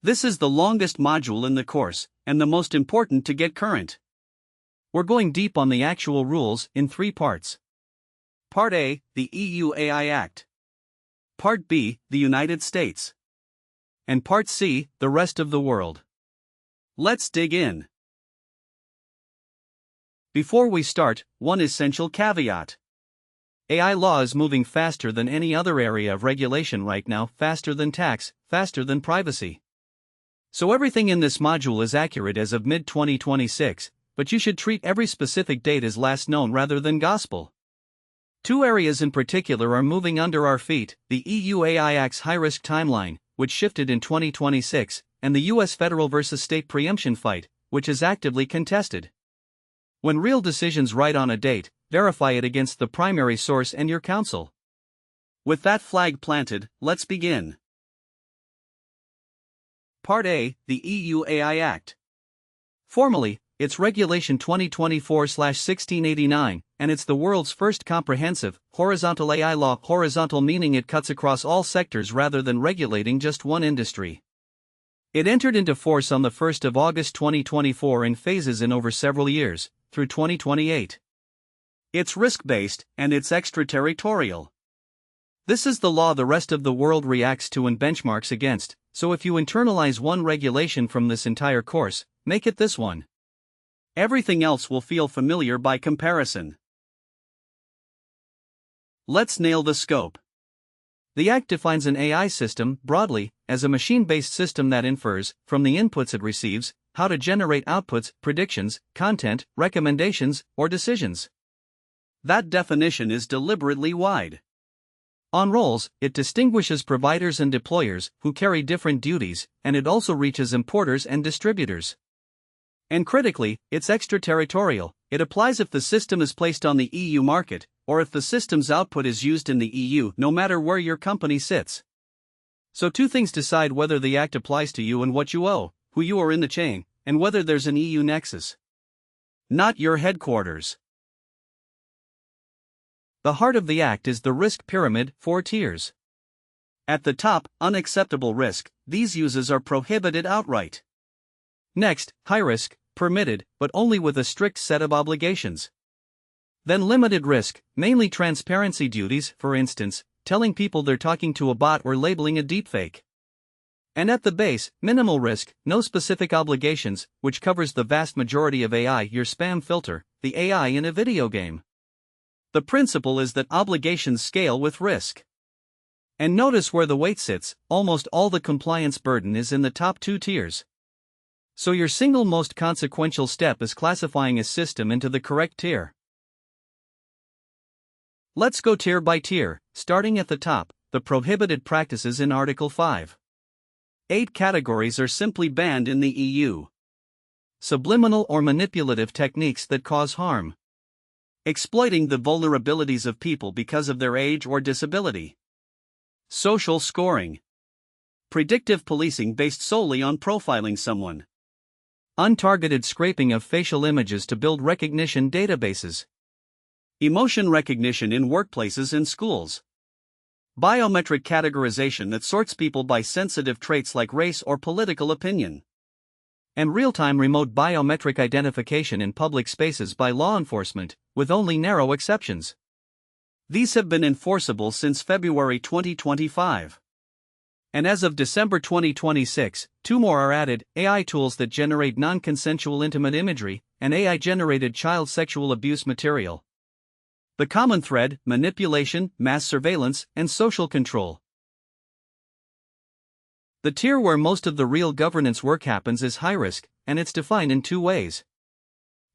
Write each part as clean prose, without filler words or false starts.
This is the longest module in the course, and the most important to get current. We're going deep on the actual rules in 3 parts. Part A, the EU AI Act. Part B, the United States. And Part C, the rest of the world. Let's dig in. Before we start, one essential caveat. AI law is moving faster than any other area of regulation right now, faster than tax, faster than privacy. So everything in this module is accurate as of mid-2026, but you should treat every specific date as last known rather than gospel. 2 areas in particular are moving under our feet: the EU AI Act's high-risk timeline, which shifted in 2026, and the US federal versus state preemption fight, which is actively contested. When real decisions write on a date, verify it against the primary source and your counsel. With that flag planted, let's begin. Part A, the EU AI Act. Formally, it's Regulation 2024/1689, and it's the world's first comprehensive, horizontal AI law. Horizontal meaning it cuts across all sectors rather than regulating just one industry. It entered into force on the 1st of August 2024 in phases in over several years, through 2028. It's risk-based, and it's extraterritorial. This is the law the rest of the world reacts to and benchmarks against, so if you internalize one regulation from this entire course, make it this one. Everything else will feel familiar by comparison. Let's nail the scope. The Act defines an AI system, broadly, as a machine-based system that infers, from the inputs it receives, how to generate outputs, predictions, content, recommendations, or decisions. That definition is deliberately wide. On roles, it distinguishes providers and deployers, who carry different duties, and it also reaches importers and distributors. And critically, it's extraterritorial. It applies if the system is placed on the EU market, or if the system's output is used in the EU, no matter where your company sits. So 2 things decide whether the Act applies to you and what you owe, who you are in the chain, and whether there's an EU nexus. Not your headquarters. The heart of the Act is the risk pyramid, 4 tiers. At the top, unacceptable risk, these uses are prohibited outright. Next, high risk, permitted, but only with a strict set of obligations. Then limited risk, mainly transparency duties, for instance, telling people they're talking to a bot or labeling a deepfake. And at the base, minimal risk, no specific obligations, which covers the vast majority of AI, your spam filter, the AI in a video game. The principle is that obligations scale with risk. And notice where the weight sits, almost all the compliance burden is in the top 2 tiers. So your single most consequential step is classifying a system into the correct tier. Let's go tier by tier, starting at the top, the prohibited practices in Article 5. 8 categories are simply banned in the EU. Subliminal or manipulative techniques that cause harm. Exploiting the vulnerabilities of people because of their age or disability. Social scoring. Predictive policing based solely on profiling someone. Untargeted scraping of facial images to build recognition databases. Emotion recognition in workplaces and schools. Biometric categorization that sorts people by sensitive traits like race or political opinion. And real-time remote biometric identification in public spaces by law enforcement, with only narrow exceptions. These have been enforceable since February 2025. And as of December 2026, 2 more are added: AI tools that generate non-consensual intimate imagery, and AI-generated child sexual abuse material. The common thread: manipulation, mass surveillance, and social control. The tier where most of the real governance work happens is high risk, and it's defined in 2 ways.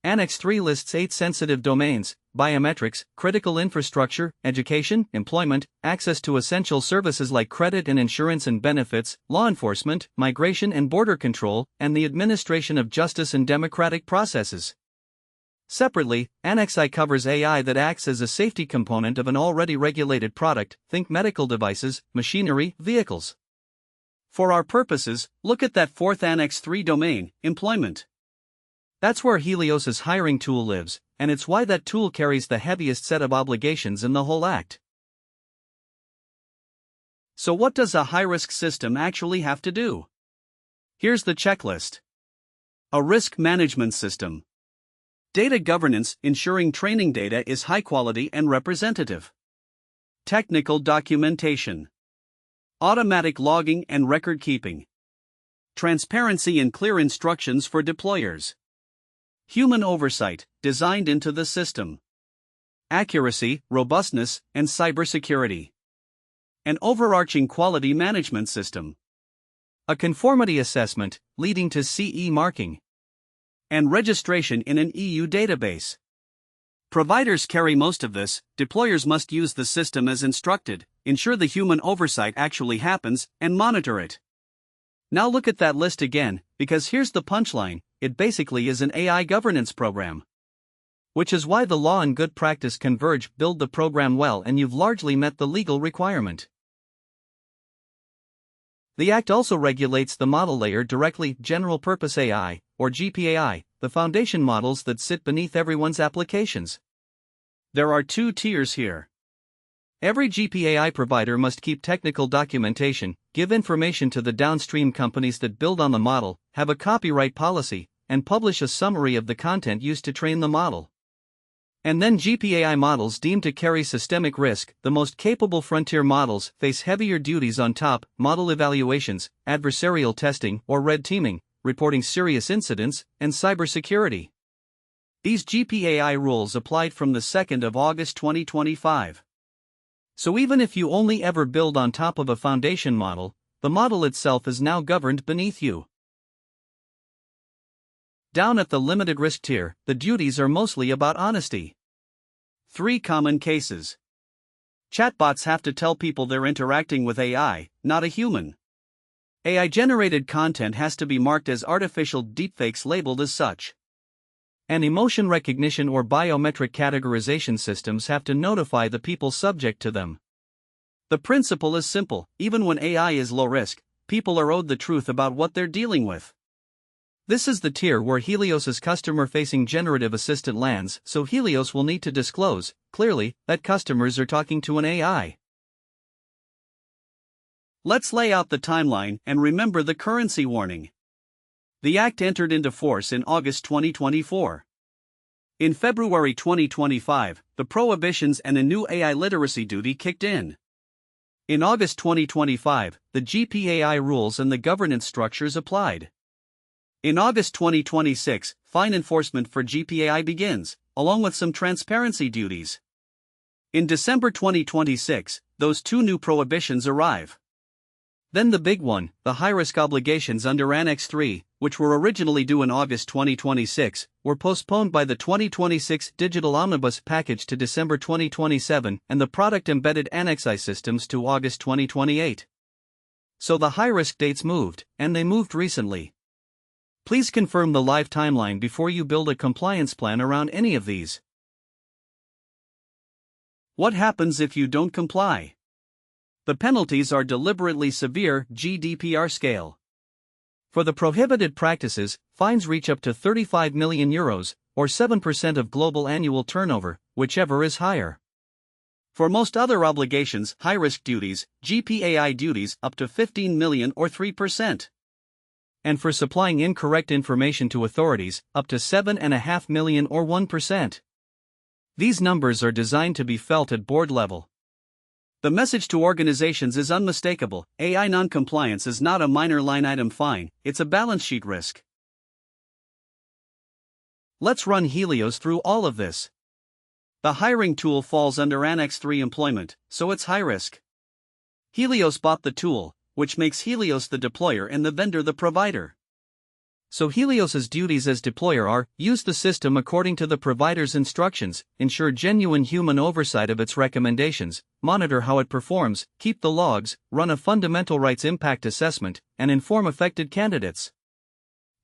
Annex 3 lists 8 sensitive domains: biometrics, critical infrastructure, education, employment, access to essential services like credit and insurance and benefits, law enforcement, migration and border control, and the administration of justice and democratic processes. Separately, Annex I covers AI that acts as a safety component of an already regulated product, think medical devices, machinery, vehicles. For our purposes, look at that 4th Annex 3 domain, employment. That's where Helios' hiring tool lives, and it's why that tool carries the heaviest set of obligations in the whole Act. So what does a high-risk system actually have to do? Here's the checklist. A risk management system. Data governance, ensuring training data is high quality and representative. Technical documentation. Automatic logging and record keeping. Transparency and clear instructions for deployers. Human oversight, designed into the system. Accuracy, robustness, and cybersecurity. An overarching quality management system. A conformity assessment, leading to CE marking. And registration in an EU database. Providers carry most of this. Deployers must use the system as instructed, ensure the human oversight actually happens, and monitor it. Now look at that list again, because here's the punchline: it basically is an AI governance program. Which is why the law and good practice converge. Build the program well and you've largely met the legal requirement. The Act also regulates the model layer directly: General Purpose AI, or GPAI, the foundation models that sit beneath everyone's applications. There are two tiers here. Every GPAI provider must keep technical documentation, give information to the downstream companies that build on the model, have a copyright policy, and publish a summary of the content used to train the model. And then GPAI models deemed to carry systemic risk, the most capable frontier models, face heavier duties on top: model evaluations, adversarial testing or red teaming, reporting serious incidents, and cybersecurity. These GPAI rules applied from the 2nd of August 2025. So even if you only ever build on top of a foundation model, the model itself is now governed beneath you. Down at the limited risk tier, the duties are mostly about honesty. 3 common cases. Chatbots have to tell people they're interacting with AI, not a human. AI-generated content has to be marked as artificial deepfakes, labeled as such. And emotion recognition or biometric categorization systems have to notify the people subject to them. The principle is simple: even when AI is low risk, people are owed the truth about what they're dealing with. This is the tier where Helios's customer-facing generative assistant lands, so Helios will need to disclose, clearly, that customers are talking to an AI. Let's lay out the timeline and remember the currency warning. The Act entered into force in August 2024. In February 2025, the prohibitions and a new AI literacy duty kicked in. In August 2025, the GPAI rules and the governance structures applied. In August 2026, fine enforcement for GPAI begins, along with some transparency duties. In December 2026, those 2 new prohibitions arrive. Then the big one, the high-risk obligations under Annex 3, which were originally due in August 2026, were postponed by the 2026 Digital Omnibus Package to December 2027 and the product-embedded Annex I systems to August 2028. So the high-risk dates moved, and they moved recently. Please confirm the live timeline before you build a compliance plan around any of these. What happens if you don't comply? The penalties are deliberately severe. GDPR scale. For the prohibited practices, fines reach up to 35 million euros, or 7% of global annual turnover, whichever is higher. For most other obligations, high-risk duties, GPAI duties, up to 15 million or 3%. And for supplying incorrect information to authorities, up to 7.5 million or 1%. These numbers are designed to be felt at board level. The message to organizations is unmistakable: AI non-compliance is not a minor line item fine, it's a balance sheet risk. Let's run Helios through all of this. The hiring tool falls under Annex 3 employment, so it's high risk. Helios bought the tool, which makes Helios the deployer and the vendor the provider. So Helios's duties as deployer are: use the system according to the provider's instructions, ensure genuine human oversight of its recommendations, monitor how it performs, keep the logs, run a fundamental rights impact assessment, and inform affected candidates.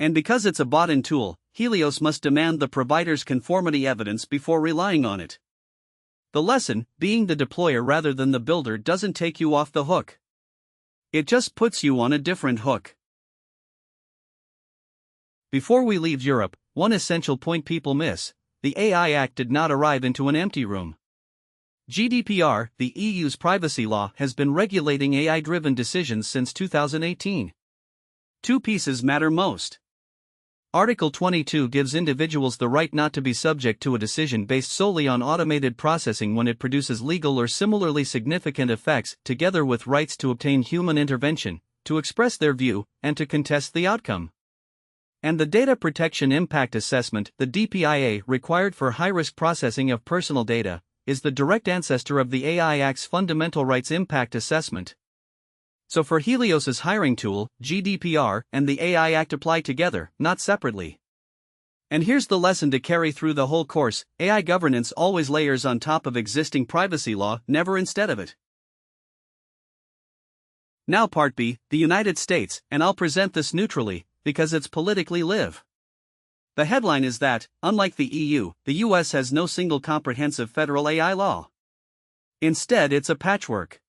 And because it's a bought-in tool, Helios must demand the provider's conformity evidence before relying on it. The lesson: being the deployer rather than the builder doesn't take you off the hook. It just puts you on a different hook. Before we leave Europe, one essential point people miss: the AI Act did not arrive into an empty room. GDPR, the EU's privacy law, has been regulating AI-driven decisions since 2018. Two pieces matter most. Article 22 gives individuals the right not to be subject to a decision based solely on automated processing when it produces legal or similarly significant effects, together with rights to obtain human intervention, to express their view, and to contest the outcome. And the Data Protection Impact Assessment, the DPIA, required for high-risk processing of personal data, is the direct ancestor of the AI Act's Fundamental Rights Impact Assessment. So for Helios's hiring tool, GDPR and the AI Act apply together, not separately. And here's the lesson to carry through the whole course: AI governance always layers on top of existing privacy law, never instead of it. Now part B, the United States, and I'll present this neutrally, because it's politically live. The headline is that, unlike the EU, the US has no single comprehensive federal AI law. Instead, it's a patchwork.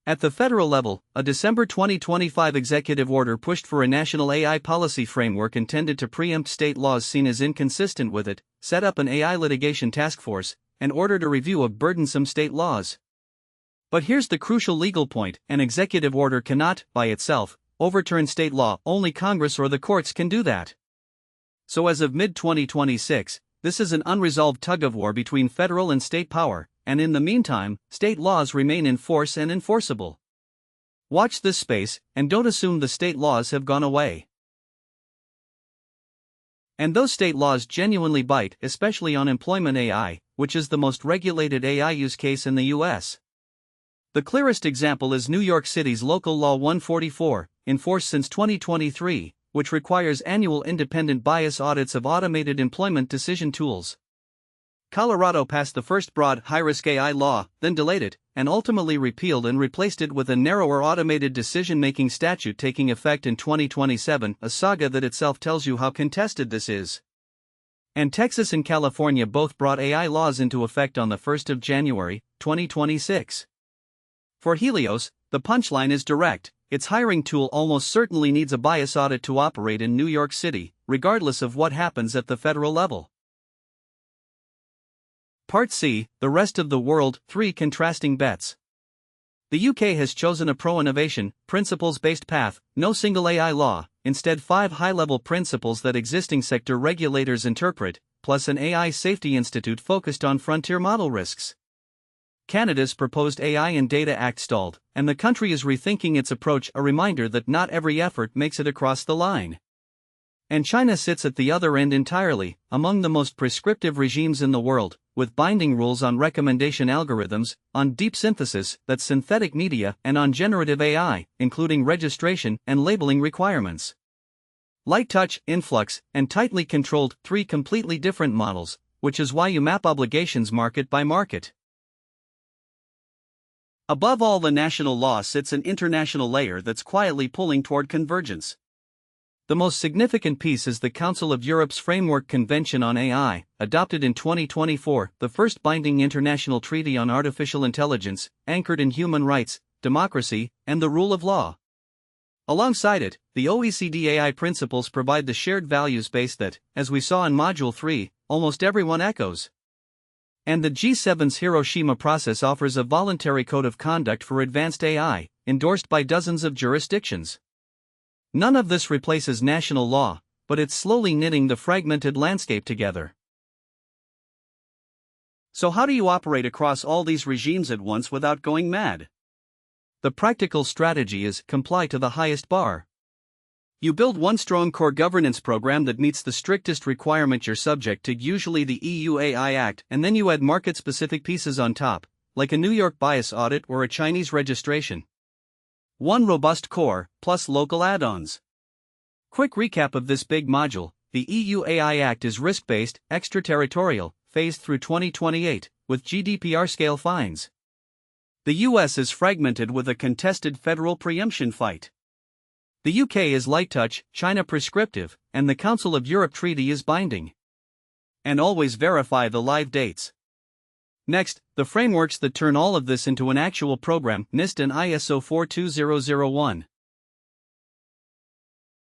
At the federal level, a December 2025 executive order pushed for a national AI policy framework intended to preempt state laws seen as inconsistent with it, set up an AI litigation task force, and ordered a review of burdensome state laws. But here's the crucial legal point: an executive order cannot, by itself, overturn state law. Only Congress or the courts can do that. So as of mid-2026, this is an unresolved tug-of-war between federal and state power, and in the meantime, state laws remain in force and enforceable. Watch this space, and don't assume the state laws have gone away. And those state laws genuinely bite, especially on employment AI, which is the most regulated AI use case in the US. The clearest example is New York City's Local Law 144, in force since 2023, which requires annual independent bias audits of automated employment decision tools. Colorado passed the first broad, high-risk AI law, then delayed it, and ultimately repealed and replaced it with a narrower automated decision-making statute taking effect in 2027, a saga that itself tells you how contested this is. And Texas and California both brought AI laws into effect on the 1st of January, 2026. For Helios, the punchline is direct: its hiring tool almost certainly needs a bias audit to operate in New York City, regardless of what happens at the federal level. Part C, the rest of the world, 3 contrasting bets. The UK has chosen a pro-innovation, principles-based path, no single AI law, instead 5 high-level principles that existing sector regulators interpret, plus an AI safety institute focused on frontier model risks. Canada's proposed AI and Data Act stalled, and the country is rethinking its approach, a reminder that not every effort makes it across the line. And China sits at the other end entirely, among the most prescriptive regimes in the world, with binding rules on recommendation algorithms, on deep synthesis, that's synthetic media, and on generative AI, including registration and labeling requirements. Light touch, influx, and tightly controlled, 3 completely different models, which is why you map obligations market by market. Above all the national law sits an international layer that's quietly pulling toward convergence. The most significant piece is the Council of Europe's Framework Convention on AI, adopted in 2024, the first binding international treaty on artificial intelligence, anchored in human rights, democracy, and the rule of law. Alongside it, the OECD AI principles provide the shared values base that, as we saw in Module 3, almost everyone echoes. And the G7's Hiroshima process offers a voluntary code of conduct for advanced AI, endorsed by dozens of jurisdictions. None of this replaces national law, but it's slowly knitting the fragmented landscape together. So how do you operate across all these regimes at once without going mad? The practical strategy is comply to the highest bar. You build one strong core governance program that meets the strictest requirement you're subject to, usually the EU AI Act, and then you add market-specific pieces on top, like a New York bias audit or a Chinese registration. One robust core, plus local add-ons. Quick recap of this big module: the EU AI Act is risk-based, extraterritorial, phased through 2028, with GDPR-scale fines. The US is fragmented with a contested federal preemption fight. The UK is light touch, China prescriptive, and the Council of Europe treaty is binding. And always verify the live dates. Next, the frameworks that turn all of this into an actual program: NIST and ISO 42001.